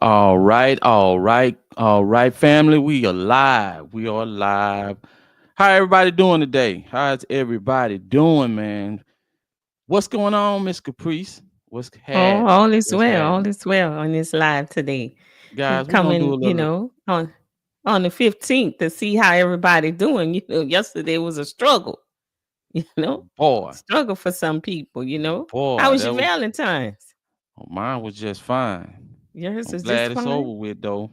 All right, family. We are live. We are live. How everybody doing today? How's everybody doing, man? What's going on, Miss Caprice? What's Oh, happening? What's all happening? is well on this live today. We Guys, we're gonna do coming, a little on the 15th to see how everybody doing. Yesterday was a struggle, you know, boy, struggle for some people. How boy, was that your was Valentine's? mine was just fine. Yours I'm is just glad it's fine. over with though.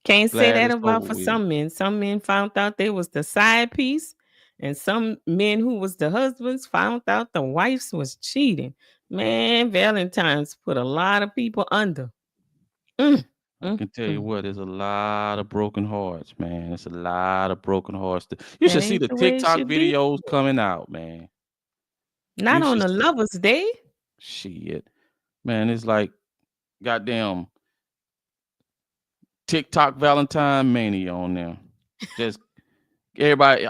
Can't say Glad that it's about over for with. some men. Some men found out they was the side piece, and some men who was the husbands found out the wives was cheating. Man, Valentine's put a lot of people under. Mm, I mm, can tell you mm. what, there's a lot of broken hearts, man. It's a lot of broken hearts. You That should see ain't the the way it TikTok should be. videos coming out, man. Not You on should a see Lover's Day. shit. Man, it's like goddamn TikTok Valentine mania on there. Just everybody,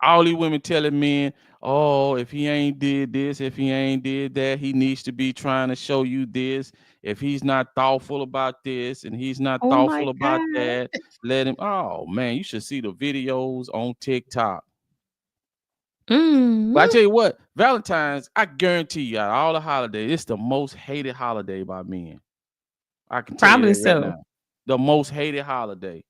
all these women telling men, oh, if he ain't did this, if he ain't did that, he needs to be trying to show you this. If he's not thoughtful about this and he's not Oh my thoughtful about God. that, let him. Oh man, you should see the videos on TikTok. But I Mhm. tell you what, Valentine's, I guarantee you, out of all the holidays, it's the most hated holiday by men. I can tell you Probably that right so. now. The most hated holiday.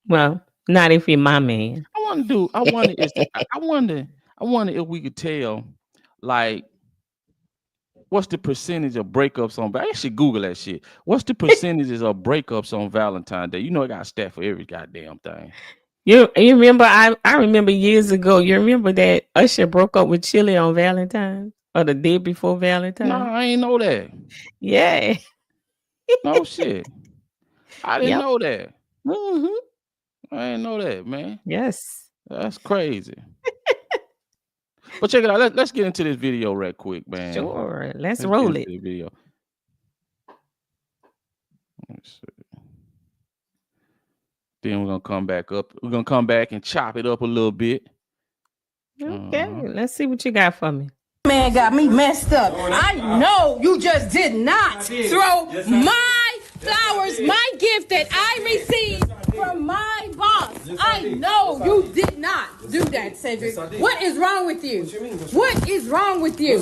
Well, not if you're my man. I want to do. I wonder is. I wonder. I wonder if we could tell, like, what's the percentage of breakups on. I should Google that shit. What's the percentages of breakups on Valentine's Day? You know, it got a stat for every goddamn thing. You remember I remember years ago, you remember that Usher broke up with Chili on Valentine's or the day before No, Valentine's? I ain't know that. Yeah. No shit. I didn't Yep. know that. Mhm. I didn't know that, man. Yes. That's crazy. But check it out. Let's get into this video right quick, man. Sure. Let's Let's get roll into it. the video. Let's see. Then we're gonna come back up. We're gonna come back and chop it up a little bit. Okay. Uh-huh. Let's see what you got for me. Man got me messed up. I know you just did not throw my flowers, my gift that I received from my boss. I know you did not do that, Cedric. What is wrong with you? What is wrong with you?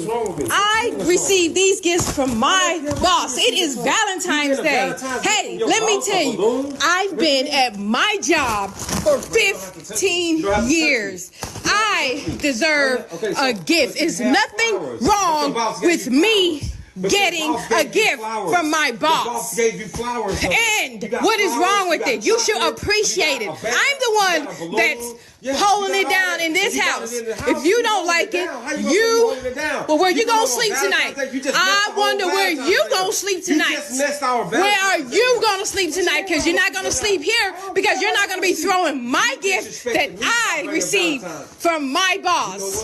I received these gifts from my boss. It is Valentine's Day. Hey, let me tell you, I've been at my job for 15 years. I deserve a gift. It's nothing wrong with me getting a gift from my boss. And what is wrong with it? You should appreciate it. I'm the one that's holding it down in this house. If you don't like it, well, where you gonna sleep tonight? I wonder where you gonna sleep tonight. Where are you gonna sleep tonight? Because you're not gonna sleep here because you're not gonna be throwing my gift that I received from my boss.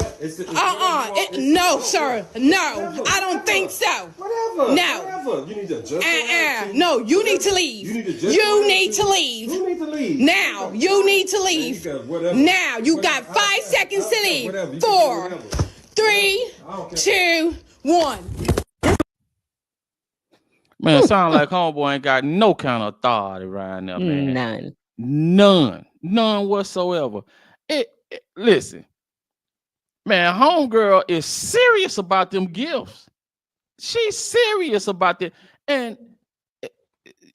No, sir. No, I don't think so. No. No, you need to leave. You need to leave. Now, you need to leave. Now, you got 5 seconds to leave. 4, 3, 2, 1. Man, it sound like homeboy ain't got no kind of authority around there, man. None. None whatsoever. Listen, man, homegirl is serious about them gifts. She's serious about that, and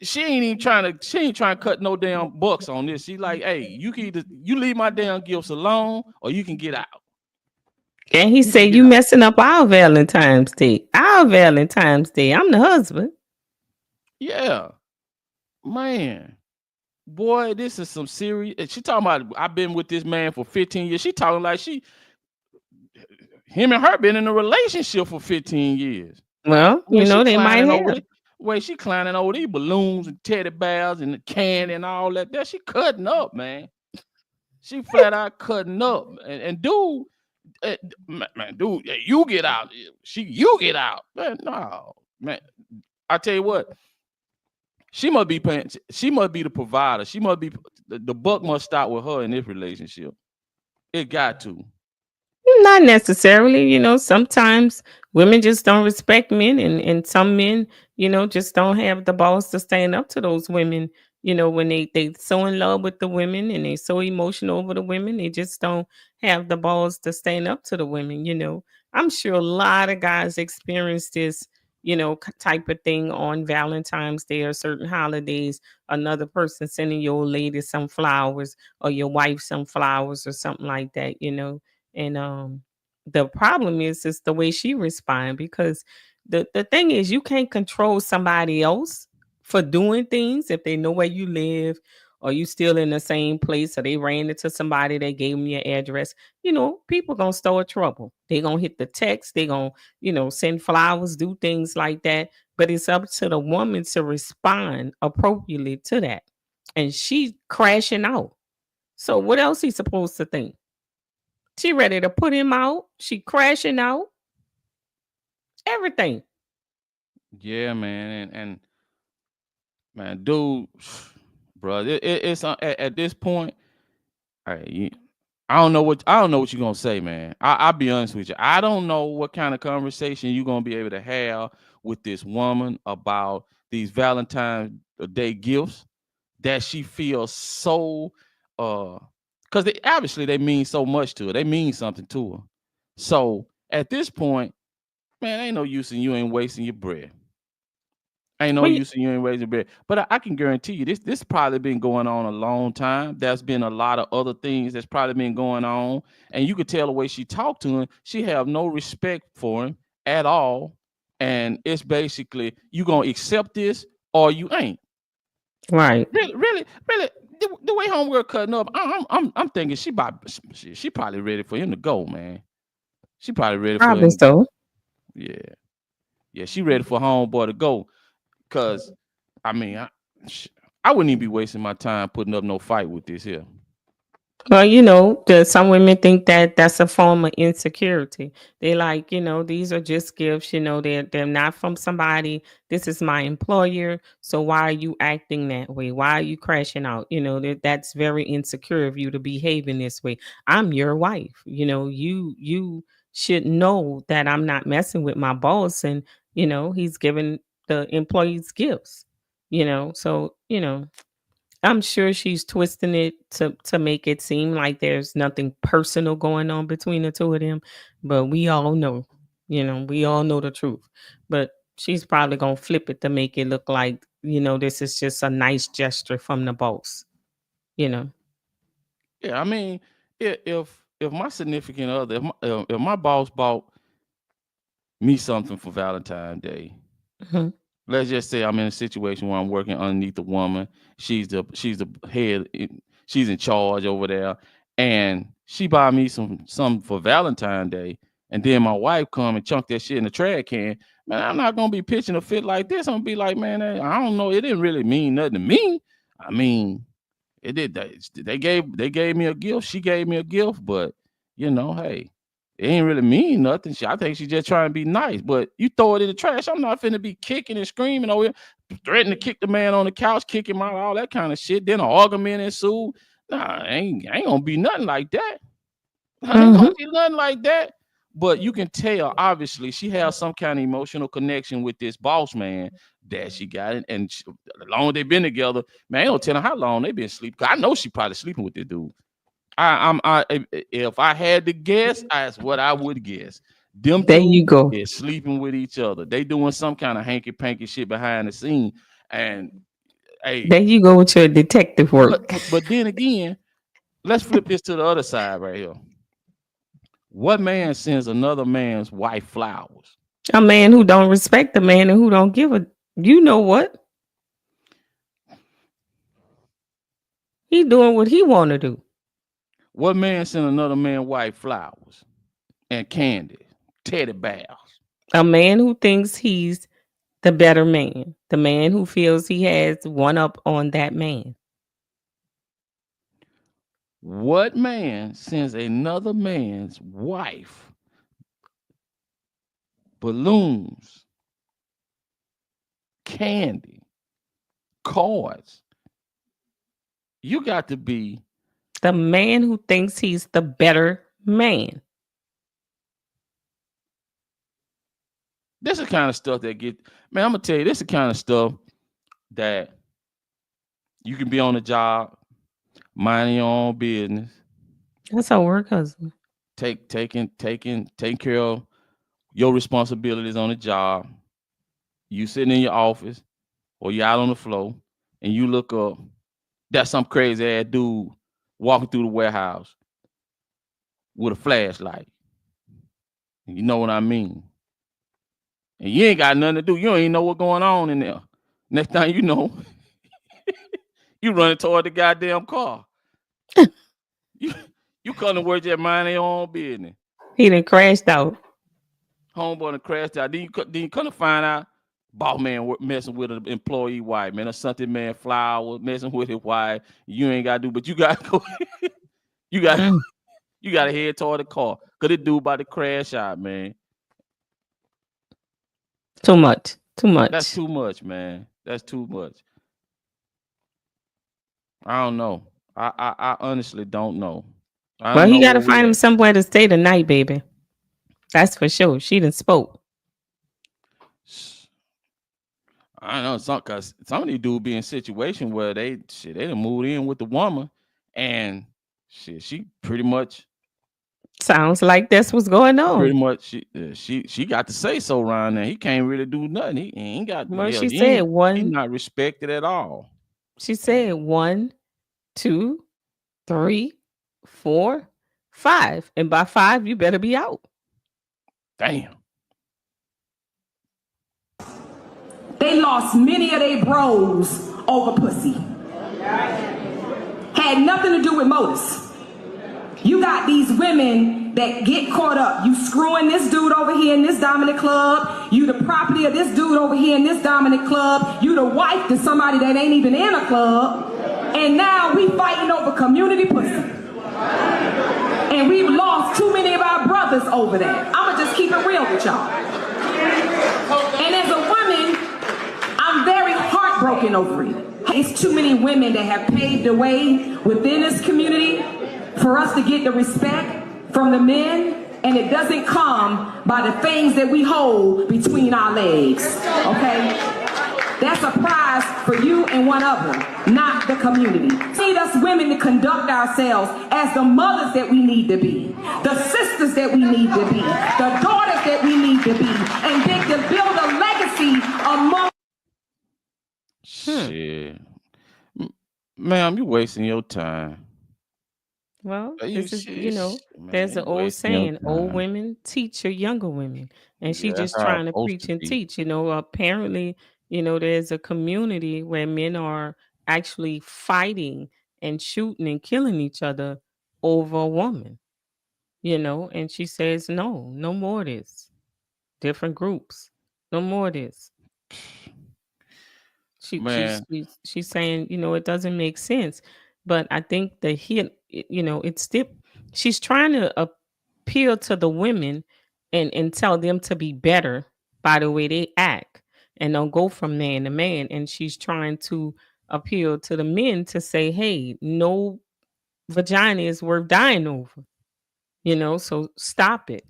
she ain't trying to cut no damn bucks on this. She like, hey, you can either you leave my damn gifts alone, or you can get out. And he You can said, get you out. messing up our Valentine's Day. Our Valentine's Day. I'm the husband. Yeah, man. Boy, this is some serious. She talking about I've been with this man for 15 years. She talking like him and her been in a relationship for 15 years. Well, When she they might climbing over have. the way she climbing over these balloons and teddy bears and the candy and all that. There, she cutting up, man. She flat out cutting up. And dude, man, dude, you get out. You get out. Man, no, man. I tell you what, she must be paying. She must be the provider. She must be the buck must stop with her in this relationship. It got to. Not necessarily, sometimes women just don't respect men, and some men, just don't have the balls to stand up to those women. When they so in love with the women and they so emotional over the women, they just don't have the balls to stand up to the women. I'm sure a lot of guys experience this, type of thing on Valentine's Day or certain holidays. Another person sending your old lady some flowers or your wife some flowers or something like that. And the problem is the way she respond, because the thing is, you can't control somebody else for doing things if they know where you live, or you still in the same place, or they ran into somebody, they gave them your address. People gonna start trouble. They gonna hit the text, they gonna, send flowers, do things like that. But it's up to the woman to respond appropriately to that. And she crashing out. So what else he supposed to think? She ready to put him out. She crashing out. Everything. Yeah, man, and man, dude, bro, it's at this point. Hey, I don't know what you're gonna say, man. I'll be honest with you. I don't know what kind of conversation you're gonna be able to have with this woman about these Valentine's Day gifts that she feels so because they obviously they mean so much to her. They mean something to her. So at this point, man, ain't no use in you ain't wasting your breath. Ain't no Well, you- use in you ain't raising bread. But I can guarantee you this probably been going on a long time. There's been a lot of other things that's probably been going on. And you could tell the way she talked to him, she have no respect for him at all. And it's basically you gonna accept this or you ain't. right. Really, the way homegirl cutting up, I'm thinking she probably ready for him to go, man. She probably ready for Probably him. so. Yeah, yeah, she ready for homeboy to go. Cause I mean, I wouldn't even be wasting my time putting up no fight with this here. Well, some women think that that's a form of insecurity. They like, these are just gifts. They're not from somebody. This is my employer. So why are you acting that way? Why are you crashing out? That's very insecure of you to behave in this way. I'm your wife. You should know that I'm not messing with my boss, and he's giving the employees gifts. So I'm sure she's twisting it to make it seem like there's nothing personal going on between the two of them, but we all know the truth. But she's probably gonna flip it to make it look like this is just a nice gesture from the boss. You know. Yeah, I mean, if my significant other, if my boss bought me something for Valentine's Day, Mhm. let's just say I'm in a situation where I'm working underneath a woman. She's the head. She's in charge over there, and she buy me something for Valentine's Day, and then my wife come and chunk that shit in the trash can. Man, I'm not gonna be pitching a fit like this. I'm gonna be like, man, I don't know. It didn't really mean nothing to me. I mean, it did. They gave me a gift. She gave me a gift, but hey, it ain't really mean nothing. I think she just trying to be nice. But you throw it in the trash. I'm not finna be kicking and screaming over here, threatening to kick the man on the couch, kick him out, all that kind of shit. Then an argument ensue. Nah, ain't gonna be nothing like that. Ain't gonna Mhm. be nothing like that. But you can tell, obviously, she has some kind of emotional connection with this boss man that she got it. And as long as they've been together, man, I ain't gonna tell her how long they been sleeping. 'Cause I know she probably sleeping with this dude. If I had to guess, that's what I would guess. Them There you two go. is sleeping with each other. They doing some kind of hanky panky shit behind the scene. And hey, There you go with your detective but work. but then again, let's flip this to the other side right here. What man sends another man's wife flowers? A man who don't respect the man and who don't give a, you know what? He doing what he want to do. What man send another man's wife flowers and candy, teddy bears? A man who thinks he's the better man, the man who feels he has one up on that man. What man sends another man's wife balloons, candy, cards? You got to be The man who thinks he's the better man. This is the kind of stuff that man, I'm gonna tell you, this is the kind of stuff that you can be on the job, minding your own business, That's her work husband. taking care of your responsibilities on the job. You sitting in your office or you out on the floor and you look up, that's some crazy ass dude walking through the warehouse with a flashlight. You know what I mean? And you ain't got nothing to do. You don't even know what's going on in there. Next time you know, you running toward the goddamn car. you you come to work just minding your own business. He done crashed out. Homeboy done crashed out. Then you come to find out, boss man messing with an employee wife, man. Or something man flower messing with his wife. You ain't gotta do, but you gotta go. you got Mm. you gotta head toward the car. Cause this dude about to crash out, man. Too much. That's too much, man. That's too much. I don't know. I honestly don't know. I Well, don't he know got to where we find him at. somewhere to stay tonight, baby. That's for sure. She done spoke. I don't know, cause some of these dudes be in situation where they done moved in with the woman, and she pretty much Sounds like that's what's going on. she got to say so around there. He can't really do nothing. He ain't got Well, hell. she said He's one. not respected at all. She said 1, 2, 3, 4, 5, and by 5 you better be out. Damn. They lost many of their bros over pussy. Had nothing to do with motives. You got these women that get caught up. You screwing this dude over here in this dominant club. You the property of this dude over here in this dominant club. You the wife to somebody that ain't even in a club. And now we fighting over community pussy. And we've lost too many of our brothers over that. I'ma just keep it real with y'all. And as a woman, I'm very heartbroken over it. It's too many women that have paved the way within this community for us to get the respect from the men, and it doesn't come by the things that we hold between our legs, okay? That's a prize for you and one other, not the community. Need us women to conduct ourselves as the mothers that we need to be, the sisters that we need to be, the daughters that we need to be, and then to build a legacy among. Shit. Ma'am, you wasting your time. Well, this is, Man, there's an you old wasting your saying, old time. women teach your younger women. And she Yeah, that's just how it's trying to supposed preach to and be. teach. Apparently, there's a community where men are actually fighting and shooting and killing each other over a woman, and she says, no more of this. Different groups, no more of this. Man, She's saying, it doesn't make sense. But I think the hit, it's still, she's trying to appeal to the women and tell them to be better by the way they act and don't go from man to man. And she's trying to appeal to the men to say, hey, no vagina is worth dying over, so stop it.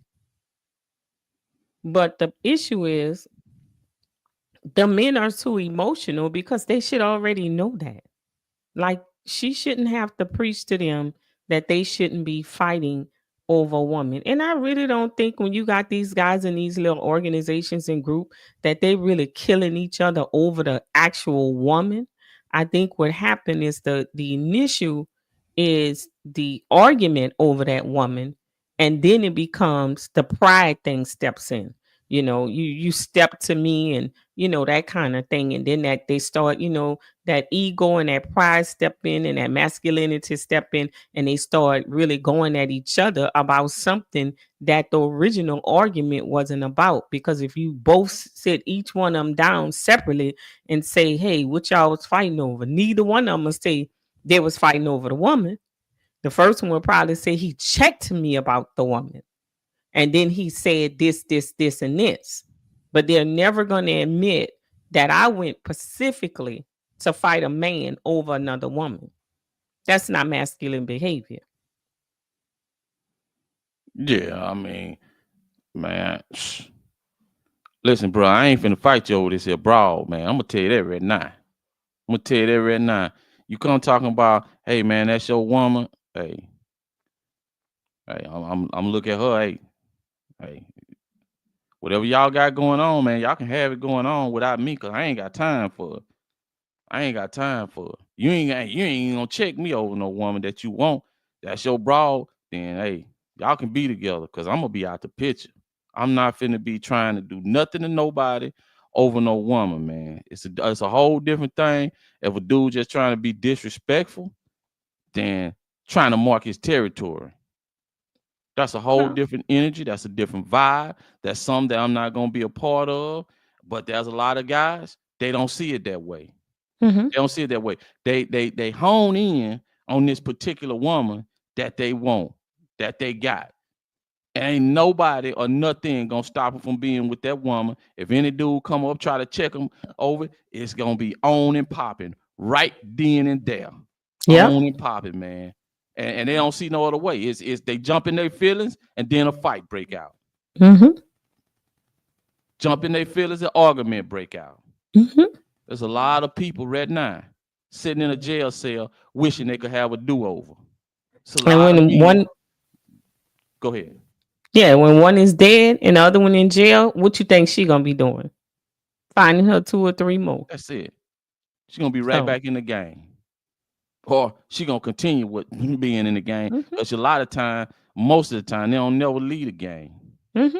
But the issue is the men are too emotional because they should already know that. Like, she shouldn't have to preach to them that they shouldn't be fighting over a woman. And I really don't think when you got these guys in these little organizations and group that they really killing each other over the actual woman. I think what happened is the initial is the argument over that woman, and then it becomes the pride thing steps in. You step to me and that kind of thing, and then that they start, that ego and that pride step in and that masculinity step in, and they start really going at each other about something that the original argument wasn't about. Because if you both sit each one of them down separately and say, hey, what y'all was fighting over, neither one of them will say they was fighting over the woman. The first one will probably say he checked me about the woman, and then he said this, and this. But they're never going to admit that I went specifically to fight a man over another woman. That's not masculine behavior. yeah, I mean, man, Listen, bro, I ain't finna fight you over this here broad, man. I'm gonna tell you that right now. I'm gonna tell you that right now. You come talking about, hey man, that's your woman. Hey, hey, I'm look at her. Hey, whatever y'all got going on, man, y'all can have it going on without me, cause I ain't got time for it. I ain't got time for it. You ain't gonna check me over no woman that you want. That's your broad. Then hey, y'all can be together, cause I'm gonna be out the picture. I'm not finna be trying to do nothing to nobody over no woman, man. It's a whole different thing if a dude just trying to be disrespectful than trying to mark his territory. That's a whole Well, different energy. That's a different vibe. That's something that I'm not gonna be a part of. But there's a lot of guys, they don't see it that way. hmm They don't see it that way. They hone in on this particular woman that they want, that they got. Ain't nobody or nothing gonna stop them from being with that woman. If any dude come up try to check them over, it's gonna be on and popping right then and there, Yep. on and popping, man. And they don't see no other way. It's they jump in their feelings and then a fight break out. hmm Jump in their feelings and argument break out. hmm There's a lot of people right now sitting in a jail cell wishing they could have a do over. It's a And lot of when men. one, Go ahead. yeah, when one is dead and the other one in jail, what you think she gonna be doing? Finding her two or three more. That's it. She's gonna be right So, back in the game. Or she gonna continue with being in the game. hmm Because a lot of time, most of the time, they don't never leave the game. hmm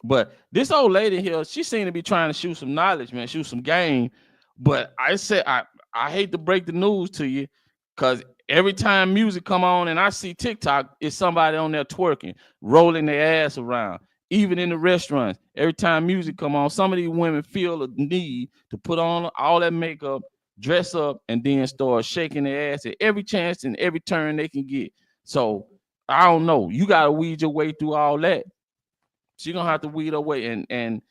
But this old lady here, she seemed to be trying to shoot some knowledge, man, shoot some game. But I said I hate to break the news to you, because every time music come on and I see TikTok, it's somebody on there twerking, rolling their ass around. Even in the restaurants, every time music come on, some of these women feel a need to put on all that makeup, dress up, and then start shaking their ass at every chance and every turn they can get. So I don't know. You gotta weed your way through all that. She gonna have to weed her way, and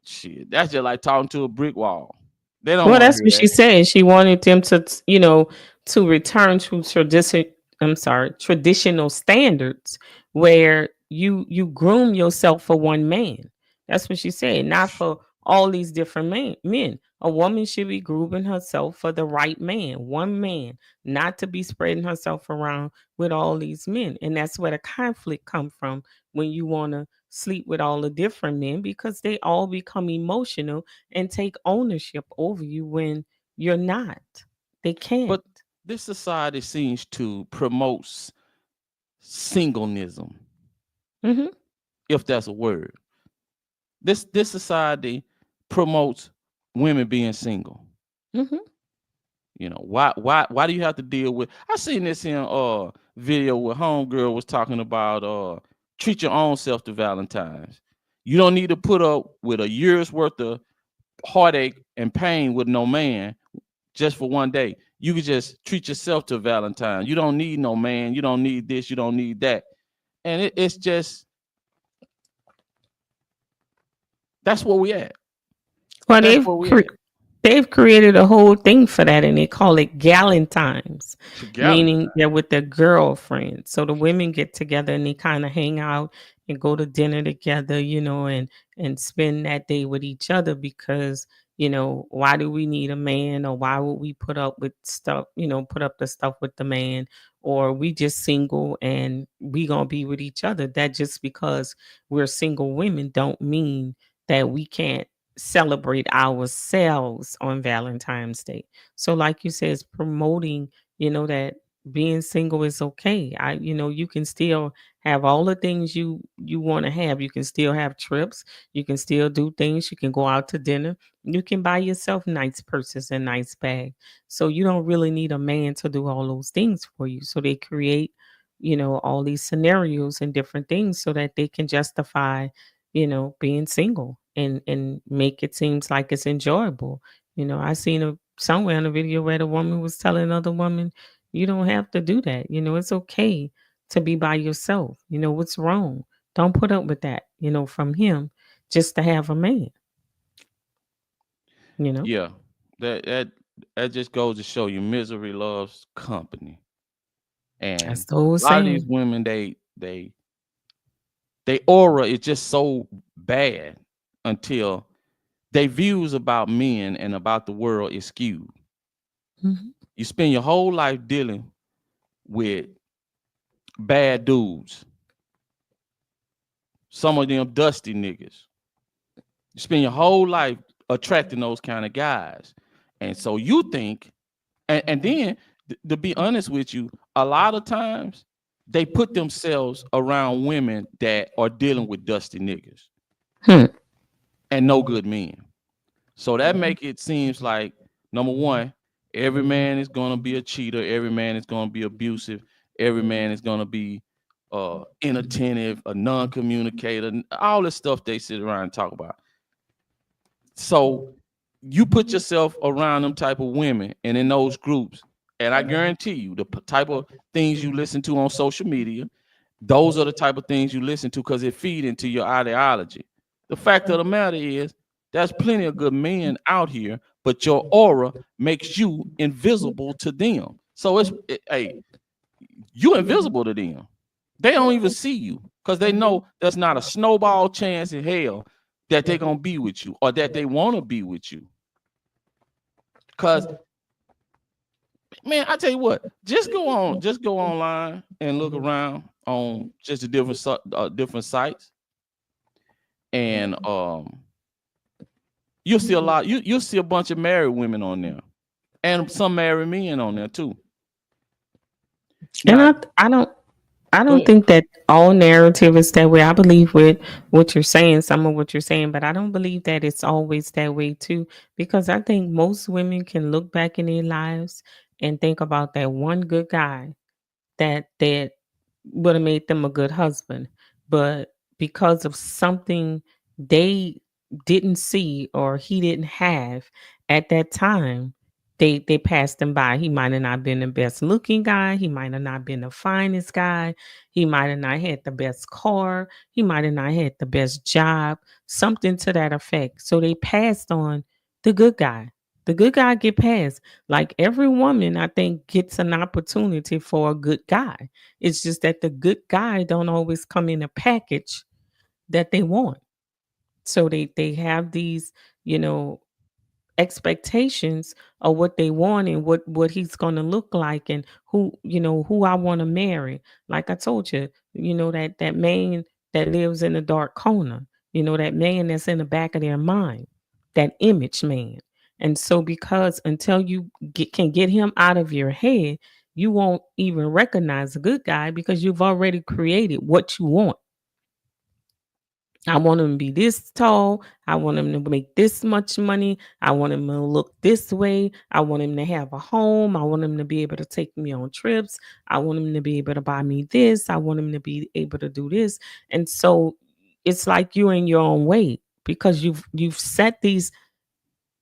shit. That's just like talking to a brick wall. They don't Well, want to that's hear what she that. said. She wanted them to, to return to tradition. I'm sorry, traditional standards where you groom yourself for one man. That's what she said, not for all these different men. A woman should be grooming herself for the right man, one man, not to be spreading herself around with all these men. And that's where the conflict come from when you want to sleep with all the different men because they all become emotional and take ownership over you when you're not. They can't. But this society seems to promote singleism, hmm if that's a word. This society promotes women being single. hmm You know why do you have to deal with? I seen this in video where homegirl was talking about treat your own self to Valentine's. You don't need to put up with a year's worth of heartache and pain with no man just for one day. You could just treat yourself to Valentine. You don't need no man. You don't need this. You don't need that. And it's just that's where we at. Well, That's where we at. they've created a whole thing for that, and they call it Galentimes, meaning Valentine. they're with their girlfriends. So the women get together and they kind of hang out and go to dinner together, and spend that day with each other because why do we need a man, or why would we put up with stuff, put up the stuff with the man, or we just single and we gonna be with each other. That just because we're single women don't mean that we can't celebrate ourselves on Valentine's Day. So like you said, it's promoting, that being single is okay. You can still have all the things you want to have. You can still have trips, you can still do things, you can go out to dinner, you can buy yourself nice purses and nice bag. So you don't really need a man to do all those things for you. So they create, all these scenarios and different things so that they can justify being single and make it seems like it's enjoyable. I seen somewhere in a video where the woman was telling another woman, you don't have to do that. It's okay to be by yourself. What's wrong? Don't put up with that, from him just to have a man, you know? Yeah. That that that just goes to show you misery loves company. That's And the old a lot of these saying. women, they aura is just so bad. until their views about men and about the world is skewed. Mhm. You spend your whole life dealing with bad dudes, some of them dusty niggas. You spend your whole life attracting those kind of guys. And so you think, and then to be honest with you, a lot of times they put themselves around women that are dealing with dusty niggas Hmm. and no good men. So that make it seems like, number one, every man is gonna be a cheater, every man is gonna be abusive, every man is gonna be inattentive, a non-communicator, all the stuff they sit around and talk about. So you put yourself around them type of women and in those groups, and I guarantee you the type of things you listen to on social media, those are the type of things you listen to because it feed into your ideology. The fact of the matter is there's plenty of good men out here, but your aura makes you invisible to them. So hey, you invisible to them. They don't even see you because they know there's not a snowball chance in hell that they're gonna be with you or that they want to be with you. Cause man, I tell you what, just go online and look around on just the different sites, and you'll see a lot. You'll see a bunch of married women on there, and some married men on there too. And Now, I go don't ahead. think that all narrative is that way. I believe with what you're saying, some of what you're saying, but I don't believe that it's always that way too. Because I think most women can look back in their lives and think about that one good guy that would have made them a good husband. But because of something they didn't see or he didn't have at that time, they passed him by. He might have not been the best looking guy. He might have not been the finest guy. He might have not had the best car. He might have not had the best job. Something to that effect. So they passed on the good guy. The good guy get passed. Like every woman, I think, gets an opportunity for a good guy. It's just that the good guy don't always come in a package that they want. So they have these, you know, expectations of what they want and what he's going to look like and who, you know, who I want to marry. Like I told you, you know, that man that lives in the dark corner, you know, that man that's in the back of their mind, that image man. And so because until you can get him out of your head, you won't even recognize a good guy because you've already created what you want. I want him to be this tall. I want him to make this much money. I want him to look this way. I want him to have a home. I want him to be able to take me on trips. I want him to be able to buy me this. I want him to be able to do this. And so it's like you're in your own way because you've set these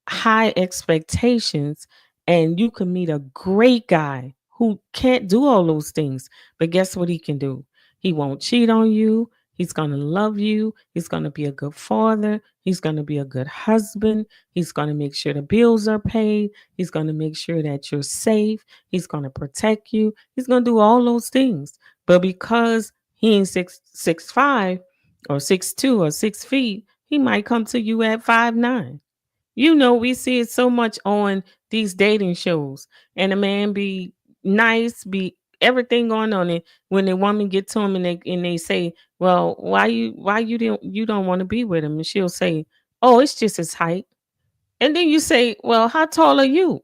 high expectations and you can meet a great guy who can't do all those things. But guess what he can do? He won't cheat on you. He's going to love you. He's going to be a good father. He's going to be a good husband. He's going to make sure the bills are paid. He's going to make sure that you're safe. He's going to protect you. He's going to do all those things. But because he ain't 6'5" or 6'2" or 6 feet, he might come to you at 5'9". You know, we see it so much on these dating shows, and a man be nice, be everything going on it. When the woman get to him and they say, "Well, why you don't want to be with him?" And she'll say, "Oh, it's just his height." And then you say, "Well, how tall are you?"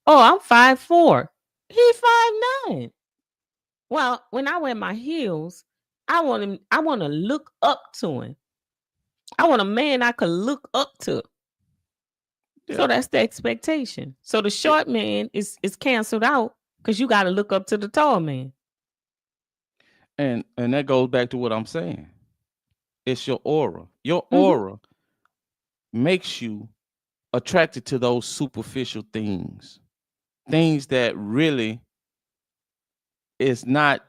"Oh, I'm 5'4". He 5'9". Well, when I wear my heels, I want him. I want to look up to him. I want a man I could look up to. So Yeah. that's the expectation. So the short man is canceled out because you got to look up to the tall man. And that goes back to what I'm saying. It's your aura. Your Hmm. aura makes you attracted to those superficial things that really is not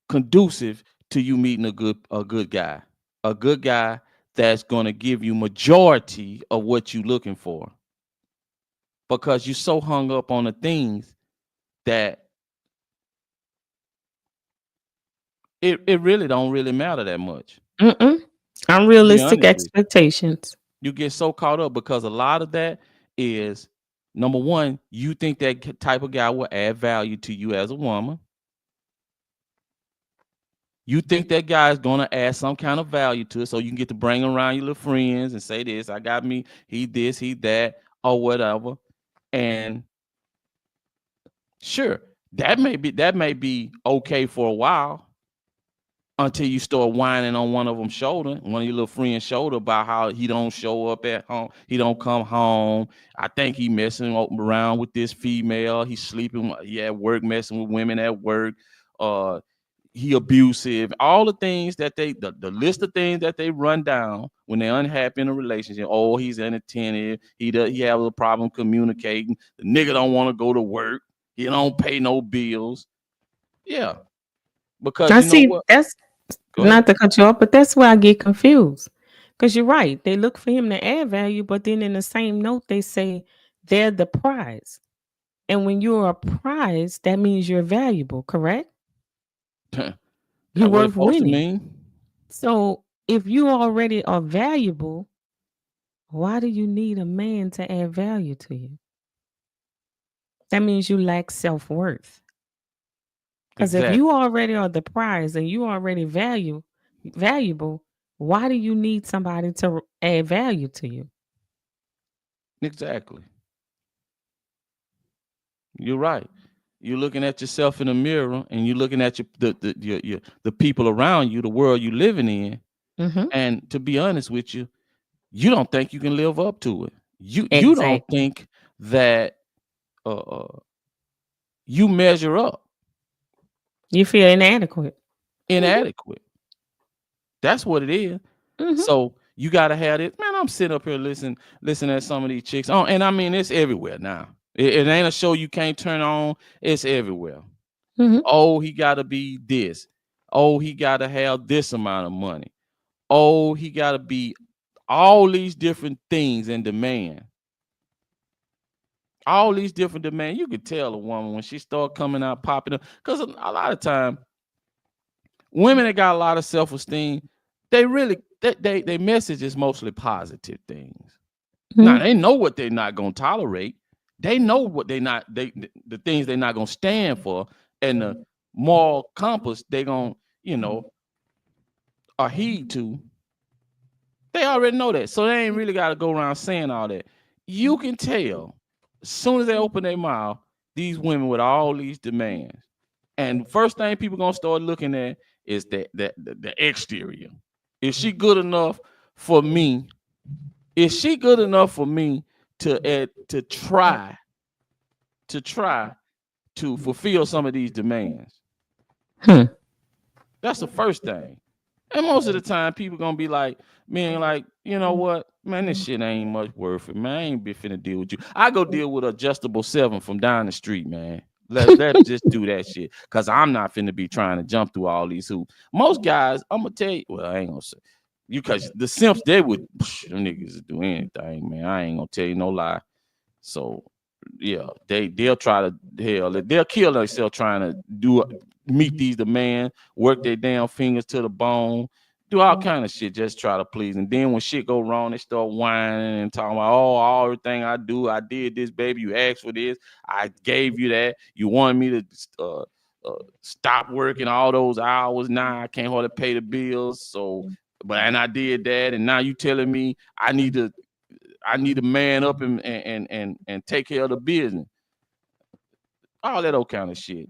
conducive to you meeting a good guy, a good guy that's going to give you majority of what you're looking for, because you're so hung up on the things that it really don't really matter that much. Mm-mm. To be Unrealistic honest with expectations. you, get so caught up because a lot of that is number one, you think that type of guy will add value to you as a woman. You think that guy is gonna add some kind of value to it, so you can get to bring around your little friends and say this, I got me, he this, he that, or whatever. And sure, that may be okay for a while until you start whining on one of them shoulder, one of your little friends' shoulder about how he don't show up at home, he don't come home. I think he messing around with this female. He's sleeping, yeah, at work, messing with women at work. Uh, he abusive. All the things that the list of things that they run down when they're unhappy in a relationship. Oh, he's inattentive. He have a problem communicating. The nigga don't want to go to work. He don't pay no bills. Yeah, because I you know see what? that's Go ahead. not to cut you off, but that's where I get confused. Because you're right. They look for him to add value, but then in the same note, they say they're the prize. And when you're a prize, that means you're valuable, correct? You're That's what it's worth supposed to winning. mean. So if you already are valuable, why do you need a man to add value to you? That means you lack self worth. Because if you Exactly. already are the prize and you already valuable, why do you need somebody to add value to you? Exactly. You're right. You're looking at yourself in the mirror and you're looking at the people around you, the world you're living in. Hmm. And to be honest with you, you don't think you can live up to it. You don't Exactly. think that you measure up. You feel inadequate. Hmm. Inadequate. That's what it is. Hmm. So you gotta have it. Man, I'm sitting up here listening at some of these chicks. Oh, and I mean it's everywhere now. It ain't a show you can't turn on. It's everywhere. Hmm. Oh, he gotta be this. Oh, he gotta have this amount of money. Oh, he gotta be all these different things in demand. All these different demands. You could tell a woman when she start coming out popping up. Because a lot of time, women that got a lot of self-esteem, they really they message is mostly positive things. Now Hmm. they know what they're not gonna tolerate. They know what the things they're not gonna stand for, and the moral compass they gonna heed to. They already know that, so they ain't really got to go around saying all that. You can tell as soon as they open their mouth, these women with all these demands, and first thing people gonna start looking at is the exterior. Is she good enough for me? Is she good enough for me to try to fulfill some of these demands? Hmm. That's the first thing. And most of the time, people gonna be like, man, like, you know what, man, this shit ain't much worth it, man. I ain't be finna deal with you. I go deal with adjustable 7 from down the street, man. Let's just do that shit, cause I'm not finna be trying to jump through all these hoops. Most guys, I'm gonna tell you, well, I ain't gonna say you, cause the simps they would them niggas would do anything, man. I ain't gonna tell you no lie. So yeah, they'll try to they'll kill themselves trying to meet these demands, work their damn fingers to the bone, do all kind of shit, just try to please. And then when shit go wrong, they start whining and talking about, oh, all everything I do, I did this, baby. You asked for this, I gave you that. You wanted me to stop working all those hours. Now I can't hardly pay the bills. So, and I did that, and now you telling me I need a man up and take care of the business. All that old kind of shit.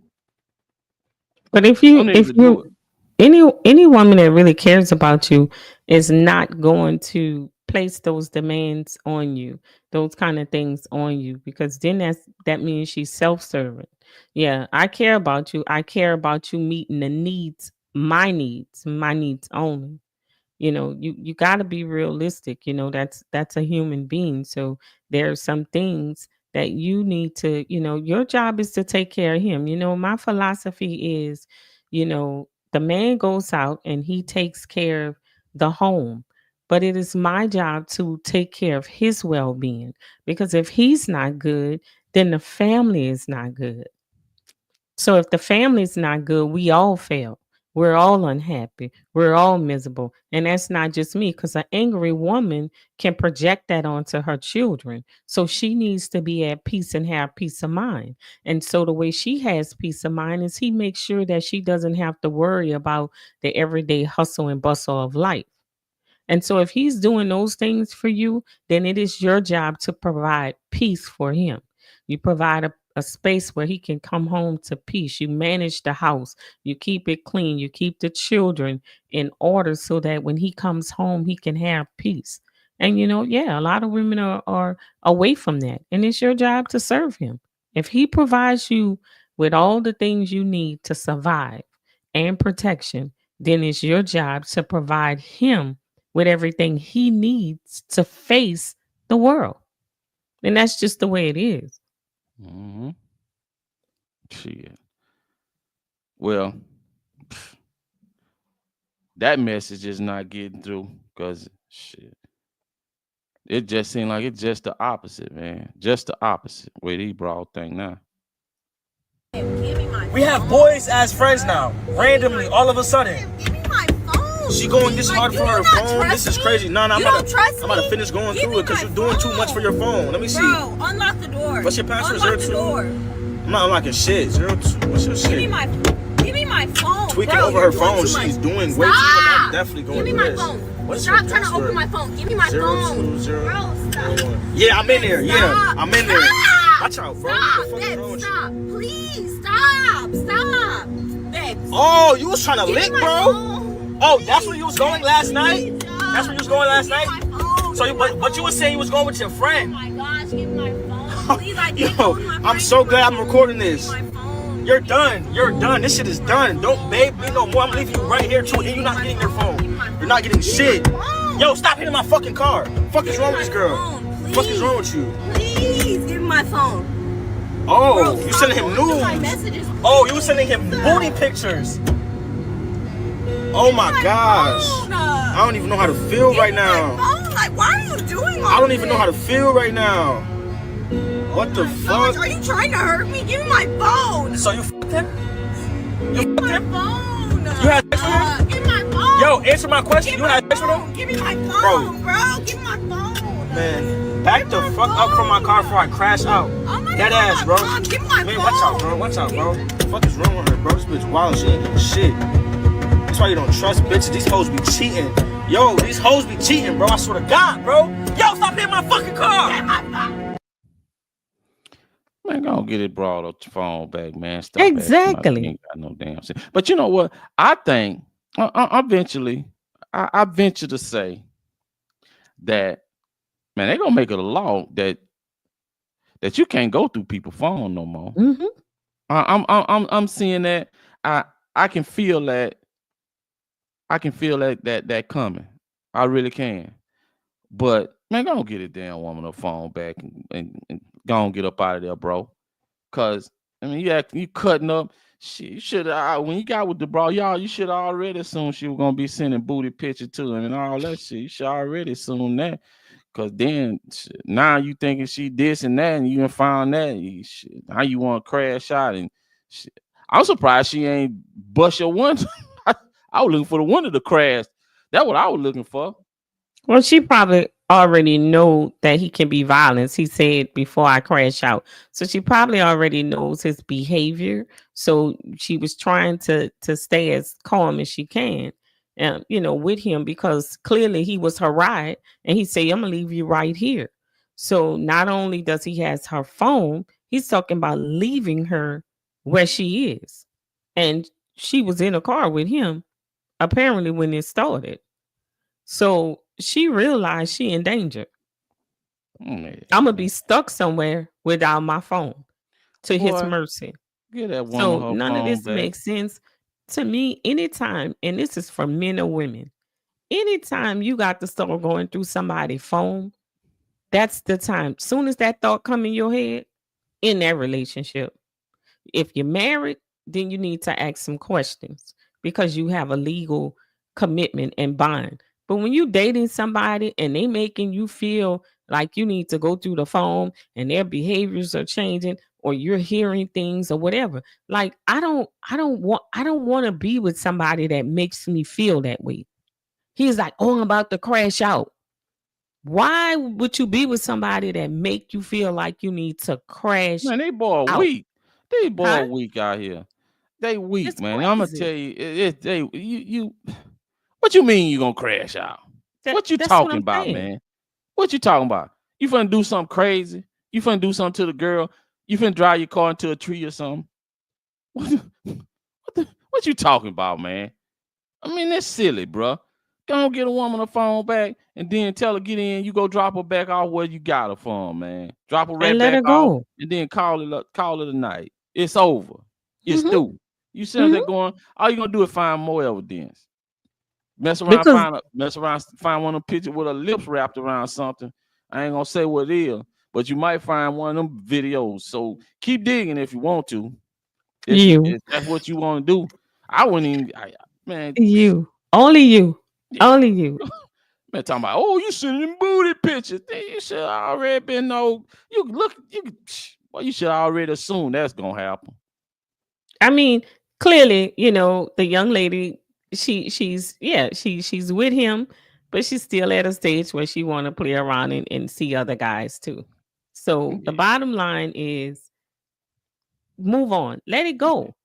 But Some niggas if would do you it. any woman that really cares about you is not going to place those demands on you, those kind of things on you, because then that means she's self-serving. Yeah, I care about you. I care about you meeting the needs, my needs only. You got to be realistic. That's a human being. So there are some things that you need to, your job is to take care of him. My philosophy is, the man goes out and he takes care of the home, but it is my job to take care of his well-being, because if he's not good, then the family is not good. So if the family is not good, we all fail. We're all unhappy. We're all miserable. And that's not just me, because an angry woman can project that onto her children. So she needs to be at peace and have peace of mind. And so the way she has peace of mind is he makes sure that she doesn't have to worry about the everyday hustle and bustle of life. And so if he's doing those things for you, then it is your job to provide peace for him. You provide a space where he can come home to peace. You manage the house. You keep it clean. You keep the children in order so that when he comes home, he can have peace. And yeah, a lot of women are away from that. And it's your job to serve him. If he provides you with all the things you need to survive and protection, then it's your job to provide him with everything he needs to face the world. And that's just the way it is. Mm-hmm. Shit. Well, that message is not getting through because shit. It just seemed like it's just the opposite, man. Just the opposite. Way he brought thing now. We have boys as friends now. Randomly, all of a sudden. Give me my phone. She going this hard for her phone. This is crazy. No, I'm about to finish going Give through it because you're doing too much for your phone. Let me see. Bro, unlock the door. What's your password? Unlock the 02? door. I'm not unlocking shit. 02. What's your shit? Give me my phone. Tweaking bro, over her phone. She's doing way too much. I'm definitely going Give me through my this. phone. What's Stop your trying to password? open my phone. Give me my phone. 020. Bro, stop. Yeah, I'm in there. Yeah, I'm in there. Stop. Watch out, bro. Stop, What the fuck is babe, wrong with you? stop. Please, stop. Babe. Oh, you was trying to Give me lick, my bro? phone. Oh, that's where you was going last night? Please, That's where you was going last Give me night? my phone. So, but you were saying you was going with your Oh friend. my gosh, give me my phone. Please, I can't Yo, go with my I'm friend. so Give me glad my I'm phone. recording Give me this. my phone. You're done. You're done. This shit is done. Don't babe me no more. I'm leaving you right here too, and you're not getting your phone. You're not getting shit. Yo, stop hitting my fucking car. Fuck is wrong with this girl? Fuck is wrong with you? Please give me my phone. Oh, Bro, you stop sending him going through my nudes. messages. Oh, you were sending him booty pictures. Oh my gosh. I don't even know how to feel right now. Phone. Like, why are you doing all I don't even know how to feel right now. What the Gosh, fuck? are you trying to hurt me? Give me my phone. So you f***ed him? You Give me f***ed my him? phone. You had sex with him? Give me my phone. Yo, answer my question. Give You me had my sex with phone. him? Give me my phone, bro. Give me my phone. Man, back the fuck up from my car before I crash out. Oh my That God, ass, bro. Mom, give me my Man, phone. watch out, bro. Watch out, bro. What the fuck is wrong with her, bro? This bitch wild. She ain't getting shit. That's why you don't trust bitches. These hoes be cheating. Yo, these hoes be cheating, bro. I swear to God, bro. Yo, stop hitting my fucking car. Man, go get it brought up the phone back, man. Stop acting like Exactly. you ain't got no damn sense. But you know what? I think eventually, I venture to say that, man, they're gonna make it a law that you can't go through people's phone no more. Mm-hmm. I'm seeing that. I can feel that. I can feel that coming. I really can. But man, go get a damn woman her phone back and go and get up out of there, bro. Cause I mean, you cutting up. She should when you got with the bro, y'all, you should already assume she was gonna be sending booty picture to him and all that shit. You should already assume that. Cause then now you thinking she this and that, and you done found that. Now you want to crash out and shit. I'm surprised she ain't bust your window. I was looking for the window to crash. That's what I was looking for. Well, she probably already know that he can be violent. He said before I crash out. So she probably already knows his behavior. So she was trying to stay as calm as she can, with him, because clearly he was her ride. And he said, I'm gonna leave you right here. So not only does he has her phone, he's talking about leaving her where she is. And she was in a car with him, apparently, when it started. So she realized she in danger. Man, I'm gonna be stuck somewhere without my phone to his boy, mercy. get that woman So her none of phone this back. makes sense to me. Anytime, and this is for men or women, anytime you got to start going through somebody's phone, that's the time. Soon as that thought come in your head, in that relationship. If you're married, then you need to ask some questions because you have a legal commitment and bond. But when you dating somebody and they making you feel like you need to go through the phone and their behaviors are changing, or you're hearing things or whatever. Like I don't want to be with somebody that makes me feel that way. He's like, "Oh, I'm about to crash out." Why would you be with somebody that make you feel like you need to crash Man, they boy out? weak. They boy Huh? weak out here. They weak, It's man. I'm gonna crazy. tell you, they you. What you mean you gonna crash out? What you That's what talking I'm about, saying. man? What you talking about? You finna do something crazy? You finna do something to the girl? You finna drive your car into a tree or something? What you talking about, man? I mean, that's silly, bro. Go get a woman a phone back and then tell her get in. You go drop her back off where you got her from, man. Drop her And right let back her off go. and then call it a night. It's over. It's Hmm. through. You sitting Hmm. there going, all you gonna do is find more evidence. Because Mess around, find one of them pictures with her lips wrapped around something. I ain't gonna say what it is, but you might find one of them videos. So keep digging if you want to. you, If that's what you want to do. I wouldn't even, man. you, only you, Yeah, only you. man, talking about, oh, you sending booty pictures. Then you should already been know. You look, well, you should already assume that's gonna happen. I mean, clearly, the young lady, she's with him, but she's still at a stage where she want to play around and see other guys too. So the Yeah, bottom line is move on. Let it go.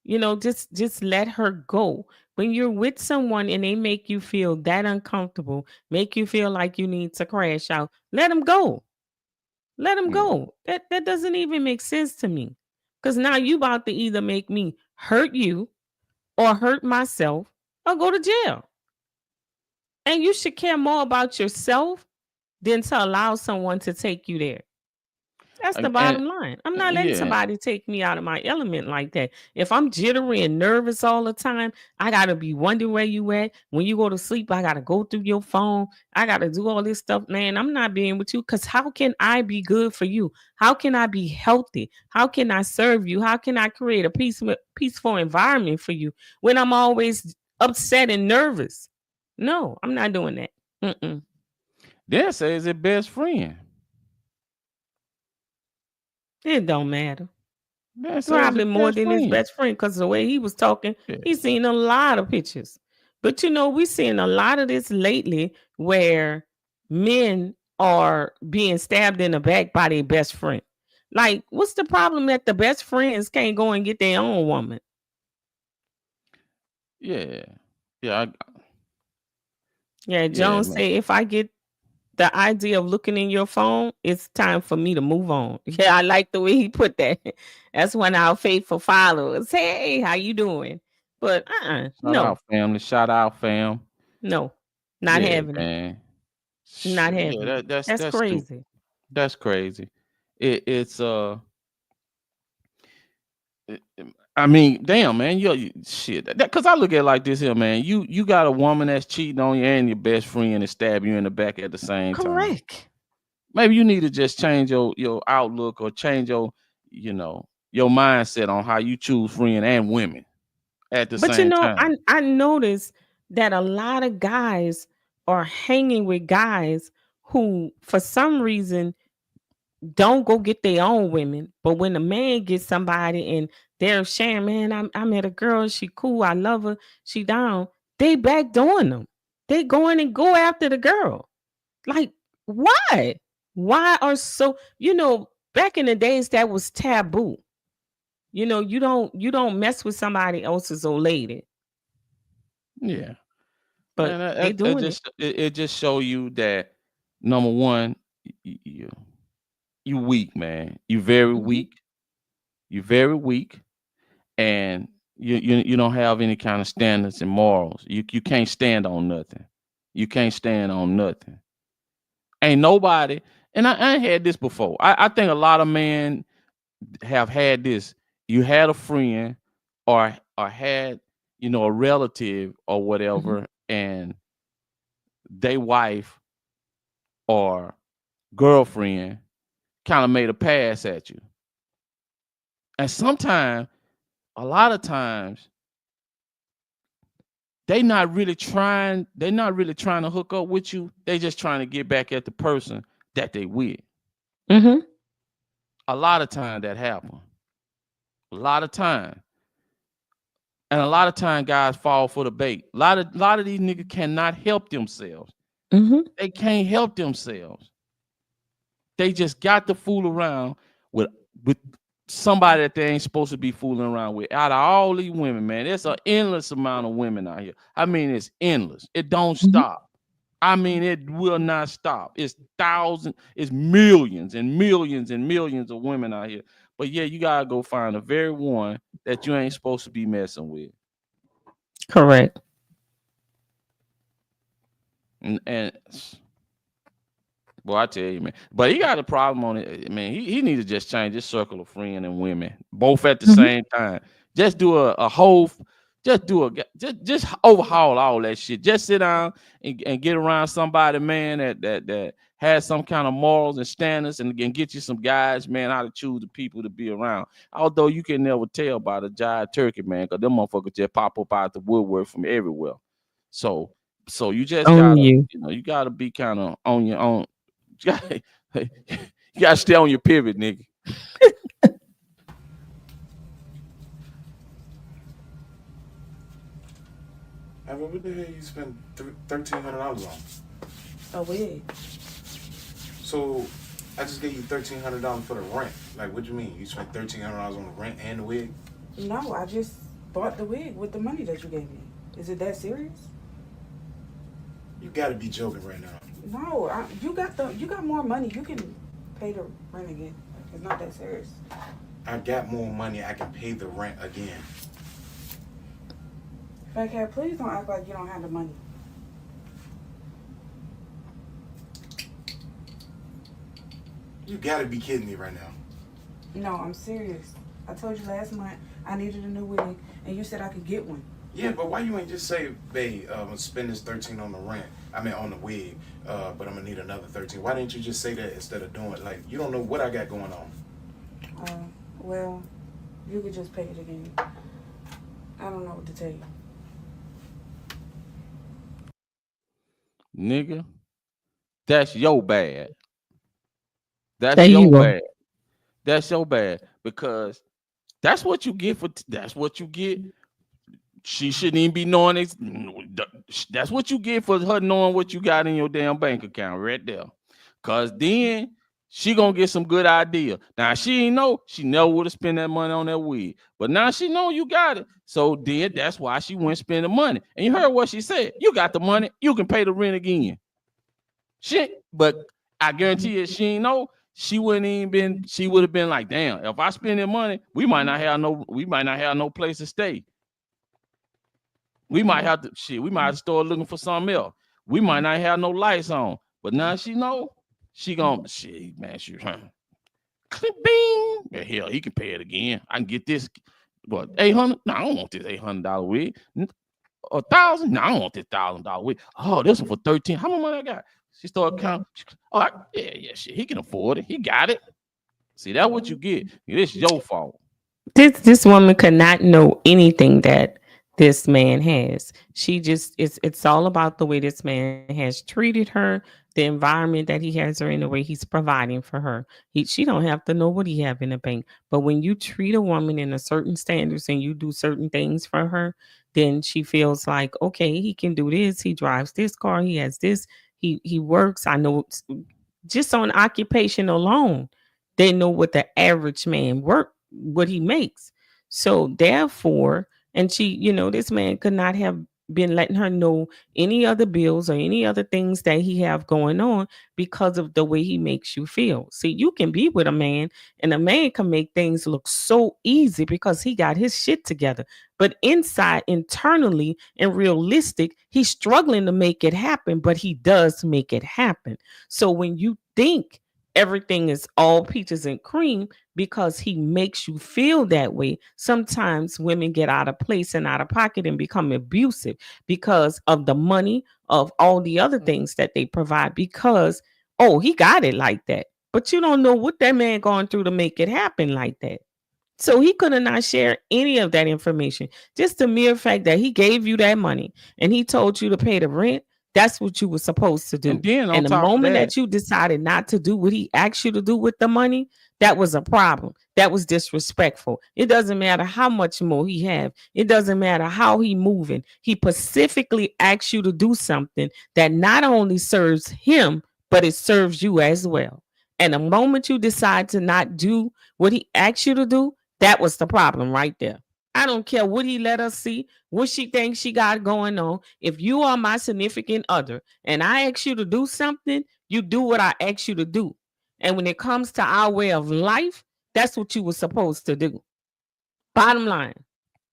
Just let her go. When you're with someone and they make you feel that uncomfortable, make you feel like you need to crash out, let them go. Let them yeah. go. That doesn't even make sense to me. Cuz now you about to either make me hurt you or hurt myself or go to jail. And you should care more about yourself than to allow someone to take you there. That's the And bottom line. I'm not letting yeah, somebody take me out of my element like that. If I'm jittery and nervous all the time, I gotta be wondering where you at. When you go to sleep, I gotta go through your phone. I gotta do all this stuff. Man, I'm not being with you because how can I be good for you? How can I be healthy? How can I serve you? How can I create a peaceful environment for you when I'm always upset and nervous? No, I'm not doing that. Mm-mm. Dan says it best friend. It don't matter. Dan says Probably it more best than his friend. best friend because the way he was talking, Yeah. he's seen a lot of pictures. But we seeing a lot of this lately where men are being stabbed in the back by their best friend. Like, what's the problem that the best friends can't go and get their own woman? Yeah. Yeah. Yeah, Yeah, Jones man. say if I get the idea of looking in your phone, it's time for me to move on. Yeah, I like the way he put that. That's one of our faithful followers. Hey, how you doing? But Shout no, out, family. Shout out, fam. no, not Yeah, having it. man. Not Yeah, having it. That's that's stupid. crazy. That's crazy. It's I mean, damn, man, shit. Because I look at it like this here, man. You got a woman that's cheating on you and your best friend and stab you in the back at the same time. Correct. Maybe you need to just change your outlook or change you know your mindset on how you choose friend and women at the But same time. I notice that a lot of guys are hanging with guys who, for some reason, don't go get their own women. But when a man gets somebody and they're sharing, man, I met a girl, she cool, I love her, she down, they backdooring them. They going and go after the girl. Like, why? Why are so back in the days that was taboo. You don't mess with somebody else's old lady. Yeah, But and they doing it. it just show you that number one, you weak, man. You very Mhm. weak. You very weak, and you don't have any kind of standards and morals. You can't stand on nothing. You can't stand on nothing. Ain't nobody. And I ain't had this before. I think a lot of men have had this. You had a friend, or had a relative or Mhm. whatever, and they wife or girlfriend kind of made a pass at you. And sometimes, a lot of times, they're not really trying to hook up with you. They just trying to get back at the person that they with. Mhm. A lot of time that happen. A lot of time. And a lot of time guys fall for the bait. A lot of these niggas cannot help themselves. Mm-hmm. They can't help themselves. They just got to fool around with with somebody that they ain't supposed to be fooling around with. Out of all these women, man, there's an endless amount of women out here. I mean, it's endless. It don't Mm-hmm. stop. I mean, it will not stop. It's thousands, it's millions and millions and millions of women out here. But yeah, you gotta go find the very one that you ain't supposed to be messing with. Correct. And boy, I tell you, man. But he got a problem on it. Man, he need to just change his circle of friends and women, both at the Mm-hmm. same time. Just do a whole, just overhaul all that shit. Just sit down and get around somebody, man, that has some kind of morals and standards, and get you some guys, man, how to choose the people to be around. Although you can never tell by the jive turkey, man, because them motherfuckers just pop up out the woodwork from everywhere. So you just Only gotta, you. you gotta be kind of on your own. You gotta stay on your pivot, nigga. I mean, what the hell you spend $1,300 on? A wig. So I just gave you $1,300 for the rent. Like, what do you mean? You spent $1,300 on the rent and the wig? No, I just bought the wig with the money that you gave me. Is it that serious? You gotta be joking right now. No, you got more money. You can pay the rent again. It's not that serious. I got more money. I can pay the rent again. Fat Cat, please don't act like you don't have the money. You gotta be kidding me right now. No, I'm serious. I told you last month I needed a new wig, and you said I could get one. Yeah, but why you ain't just say, babe, I'm gonna spend this 13 on the rent. I mean, on the wig, but I'm gonna need another 13. Why didn't you just say that instead of doing, like, you don't know what I got going on. Well, you could just pay it again. I don't know what to tell you. Nigga, that's your bad. That's There you your go. bad. That's your bad because that's what you get that's what you get. She shouldn't even be knowing it. That's what you get for her knowing what you got in your damn bank account right there. Cause then she gonna get some good idea. Now she ain't know, she never would have spent that money on that wig. But now she know you got it. So then that's why she went spend the money. And you heard what she said. You got the money, you can pay the rent again. But I guarantee you, she ain't know. She wouldn't even been. She would have been like, "Damn! If I spend that money, we might not have no place to stay. We might have to shit. We might have to start looking for something else. We might not have no lights on. But now she know. She gonna shit, man. She click bing. Yeah, hell, he can pay it again. I can get this. What 800? No, I don't want this $800 wig. 1,000? No, I don't want this $1,000 wig. Oh, this one for 13. How much money I got? She started counting. Oh, yeah, shit. He can afford it. He got it. See, that's what you get. It's your fault. This woman could not know anything that this man has. She just it's all about the way this man has treated her, the environment that he has her in, the way he's providing for her. She don't have to know what he have in the bank. But when you treat a woman in a certain standards and you do certain things for her, then she feels like, okay, he can do this. He drives this car. He has this. He works. I know just on occupation alone, they know what the average man what he makes. So therefore, and she, this man could not have been letting her know any other bills or any other things that he have going on because of the way he makes you feel. See, you can be with a man and a man can make things look so easy because he got his shit together. But internally and realistic, he's struggling to make it happen, but he does make it happen. So when you think everything is all peaches and cream because he makes you feel that way, sometimes women get out of place and out of pocket and become abusive because of the money, of all the other things that they provide, because, oh, he got it like that. But you don't know what that man going through to make it happen like that. So he could have not shared any of that information. Just the mere fact that he gave you that money and he told you to pay the rent, that's what you were supposed to do. And then on And the top of moment that, that you decided not to do what he asked you to do with the money, That was a problem. That was disrespectful. It doesn't matter how much more he have. It doesn't matter how he moving. He specifically asks you to do something that not only serves him, but it serves you as well. And the moment you decide to not do what he asks you to do, that was the problem right there. I don't care what he let us see, what she thinks she got going on. If you are my significant other and I ask you to do something, you do what I ask you to do. And when it comes to our way of life, that's what you were supposed to do. Bottom line,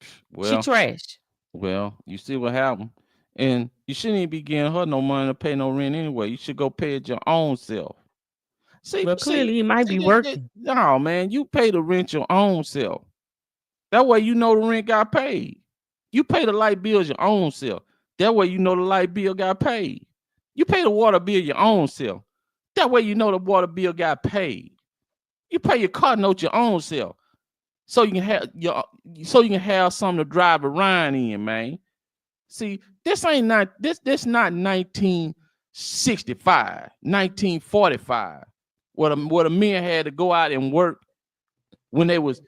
she Well, trash. well, you see what happened. And you shouldn't even be giving her no money to pay no rent anyway. You should go pay it your own self. Well, clearly he might be working. No, man, you pay the rent your own self. That way you know the rent got paid. You pay the light bills your own self. That way you know the light bill got paid. You pay the water bill your own self. That way you know the water bill got paid. You pay your car note your own self. So you can have something to drive around in, man. See, this not 1965, 1945, where the men had to go out and work when they was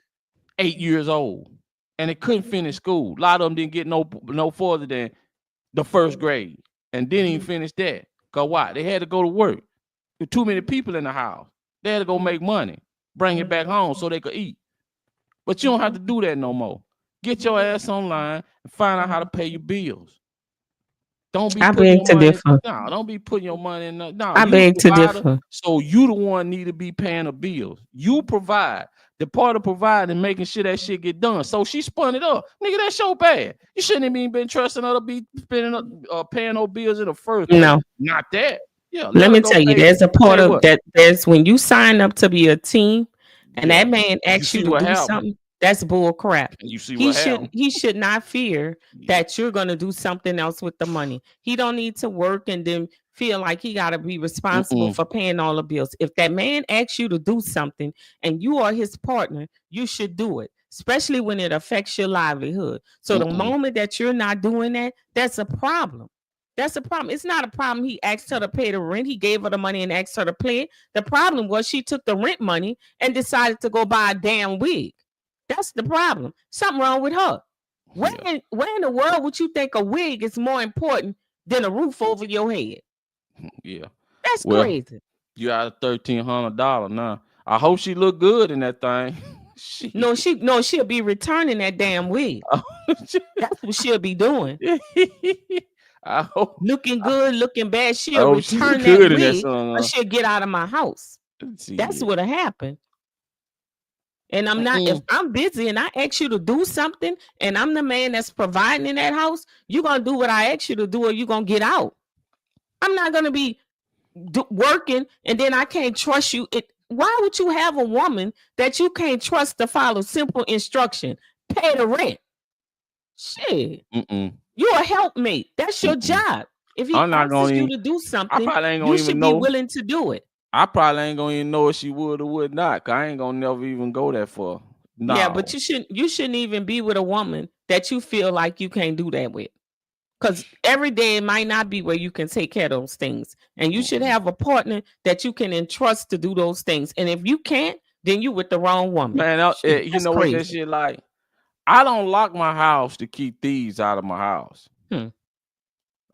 8 years old and they couldn't finish school. A lot of them didn't get no further than the first grade and didn't even finish that. Cause why? They had to go to work. There were too many people in the house. They had to go make money, bring it back home so they could eat. But you don't have to do that no more. Get your ass online and find out how to pay your bills. Don't be I putting beg your to money. differ. No, don't be putting your money in. No, I you beg to provider, differ. so you the one need to be paying the bills. You provide. The part of providing and making sure that shit get done. So she spun it up. Nigga, that's so bad. You shouldn't have even been trusting her to be paying no bills in the first place. No. Not that. Yeah, Let me tell you, there's a part of that. There's when you sign up to be a team and that man asks you to do something, that's bull crap. You see what happened. He should not fear that you're gonna do something else with the money. He don't need to work and then feel like he gotta be responsible for paying all the bills. If that man asks you to do something and you are his partner, you should do it, especially when it affects your livelihood. So the moment that you're not doing that, that's a problem. That's a problem. It's not a problem. He asked her to pay the rent. He gave her the money and asked her to pay it. The problem was she took the rent money and decided to go buy a damn wig. That's the problem. Something wrong with her. Where in the world would you think a wig is more important than a roof over your head? Yeah. That's crazy. You out $1,300 now. I hope she look good in that thing. She'll be returning that damn wig. That's what she'll be doing. I hope looking good, looking bad. She'll return that wig, or she'll get out of my house. That's what'll happen. And I'm not. If I'm busy and I ask you to do something, and I'm the man that's providing in that house, you're gonna do what I ask you to do, or you're gonna get out. I'm not gonna be working and then I can't trust you. Why would you have a woman that you can't trust to follow simple instruction? Pay the rent. Shit. You're a helpmate. That's your job. If he asks you to do something, you should be willing to do it. I probably ain't gonna even know if she would or would not. Cause I ain't gonna never even go that far. No. Yeah, but you shouldn't even be with a woman that you feel like you can't do that with. Because every day it might not be where you can take care of those things. And you should have a partner that you can entrust to do those things. And if you can't, then you with the wrong woman. Man, you know what that shit like? I don't lock my house to keep thieves out of my house.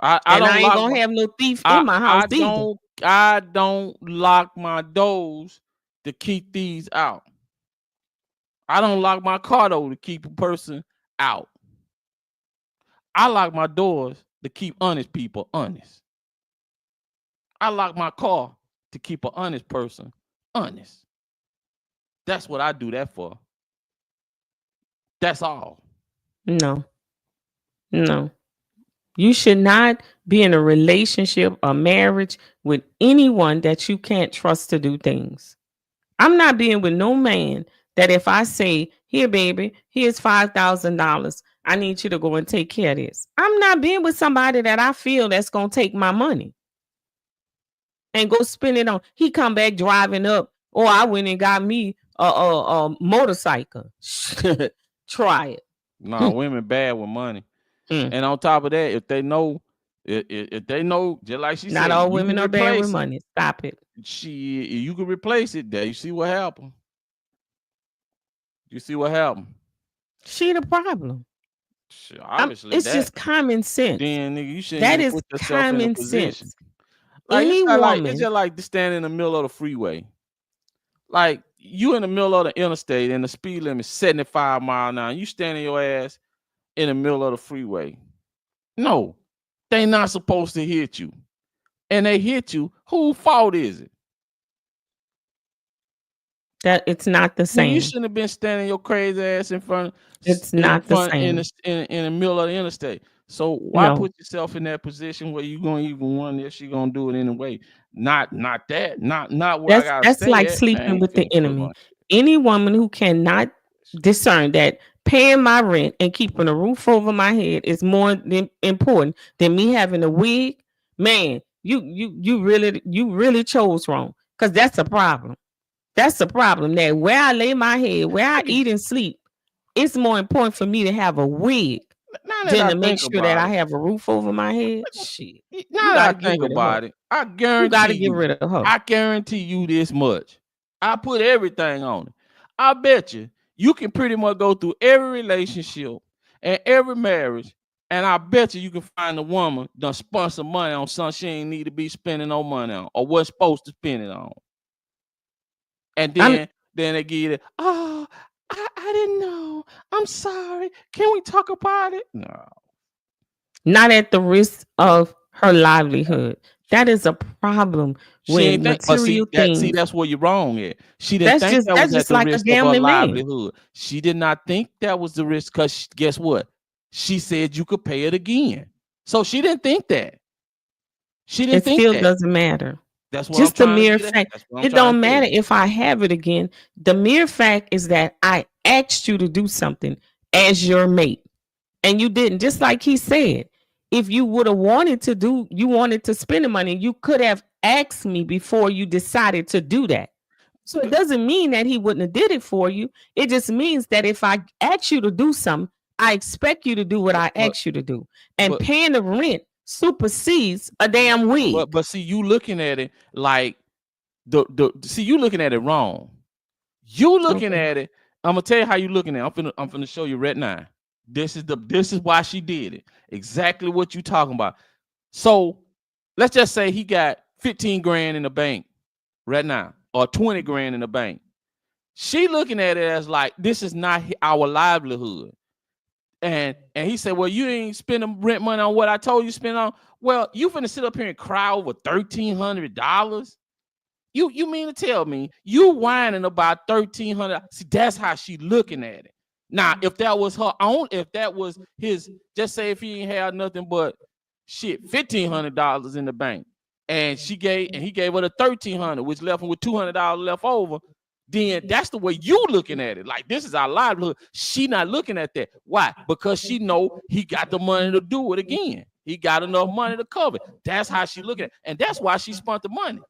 I ain't gonna have no thief in my house either. I don't lock my doors to keep thieves out. I don't lock my car door to keep a person out. I lock my doors to keep honest people honest. I lock my car to keep an honest person honest. That's what I do that for. That's all. No. You should not be in a relationship or marriage with anyone that you can't trust to do things. I'm not being with no man that if I say, here, baby, here's $5,000. I need you to go and take care of this. I'm not being with somebody that I feel that's going to take my money and go spend it on. He come back driving up, or I went and got me a motorcycle. Try it. No, women bad with money. And on top of that, if they know, just like she said, not all women are bad with money. Stop it. You can replace it. There, you see what happened. You see what happened? She the problem. Obviously, It's that. just common sense. Then nigga, you shouldn't That even is put yourself in a common position. sense. Like Any it's not like it's woman, just like to stand in the middle of the freeway. Like you in the middle of the interstate and the speed limit is 75 miles an hour. You standing your ass in the middle of the freeway. No, they not supposed to hit you. And they hit you. Whose fault is it? that it's not the Nigga, you same. shouldn't have been standing your crazy ass in front It's not the same. in the middle of the interstate. So why No. put yourself in that position where you gonna even wonder if she gonna do it anyway? Not that. Not where I gotta That's stay like at. sleeping Man, with the finna put enemy. my- Any woman who cannot discern that paying my rent and keeping a roof over my head is more important than me having a wig, man, you really chose wrong. Because that's a problem. That's the problem. That where I lay my head, where I eat and sleep, it's more important for me to have a wig Now that than I to make think sure that about I it, have a roof over my head. Shit. now that I think about it, I You got to guarantee get rid of her. I guarantee you this much. I put everything on it. I bet you can pretty much go through every relationship and every marriage, and I bet you can find a woman done spend some money on something she ain't need to be spending no money on or wasn't supposed to spend it on. And then they give you the, oh, I didn't know. I'm sorry. Can we talk about it? No. Not at the risk of her livelihood. That is a problem when material things. See, that's where you're wrong at. She didn't think that was at the like a risk of her gambling man. livelihood. She did not think that was the risk because guess what? She said you could pay it again. So she didn't think that. She didn't think It still that. doesn't matter. That's what Just I'm the trying mere to fact. That's what I'm It trying don't to matter tell you. if I have it again. The mere fact is that I asked you to do something as your mate, and you didn't. Just like he said, if you would have wanted to spend the money, you could have asked me before you decided to do that. So it doesn't mean that he wouldn't have did it for you. It just means that if I ask you to do something, I expect you to do what I asked you to do. And paying the rent supersedes a damn wig. But see, you looking at it like you looking at it wrong. You looking at it. I'm gonna tell you how you looking at it. I'm finna show you right now. This is why she did it. Exactly what you talking about. So let's just say he got 15 grand in the bank right now, or 20 grand in the bank. She looking at it as like this is not our livelihood. And he said, well, you ain't spending rent money on what I told you to spend on. Well, you finna sit up here and cry over $1,300. You mean to tell me you whining about $1,300? See, that's how she looking at it. Now, if that was her own, if that was his, just say if he ain't had nothing but shit, $1,500 in the bank, and he gave her the $1,300, which left him with $200 left over, then that's the way you looking at it. Like, this is our livelihood. She not looking at that. Why? Because she know he got the money to do it again. He got enough money to cover it. That's how she looking at it. And that's why she spent the money.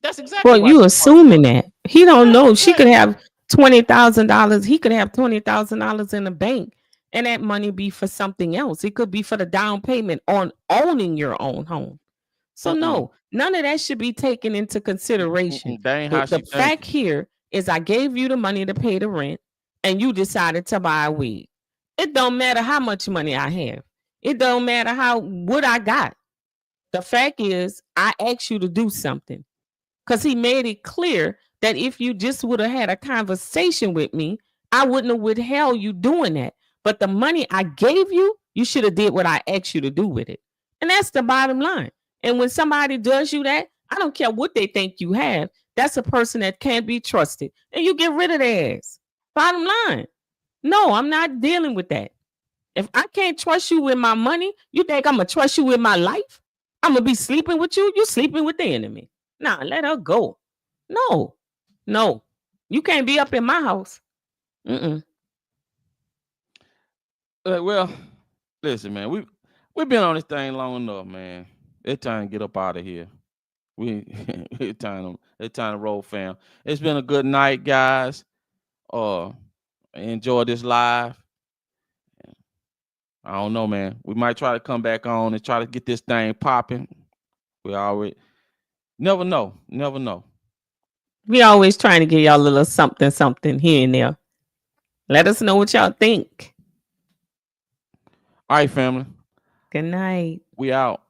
That's exactly well, why you assuming that. He don't know. She could have $20,000. He could have $20,000 in the bank, and that money be for something else. It could be for the down payment on owning your own home. So no, none of that should be taken into consideration. The fact here is I gave you the money to pay the rent, and you decided to buy a wig. It don't matter how much money I have. It don't matter what I got. The fact is I asked you to do something. Because he made it clear that if you just would have had a conversation with me, I wouldn't have withheld you doing that. But the money I gave you, you should have did what I asked you to do with it. And that's the bottom line. And when somebody does you that, I don't care what they think you have. That's a person that can't be trusted. And you get rid of their ass. Bottom line. No, I'm not dealing with that. If I can't trust you with my money, you think I'm going to trust you with my life? I'm going to be sleeping with you? You sleeping with the enemy. Nah, let her go. No. You can't be up in my house. Well, listen, man. We've been on this thing long enough, man. It's time to get up out of here. It's time to roll, fam. It's been a good night, guys. Enjoy this live. I don't know, man. We might try to come back on and try to get this thing popping. We already never know. We always trying to give y'all a little something here and there. Let us know what y'all think. All right, family. Good night. We out.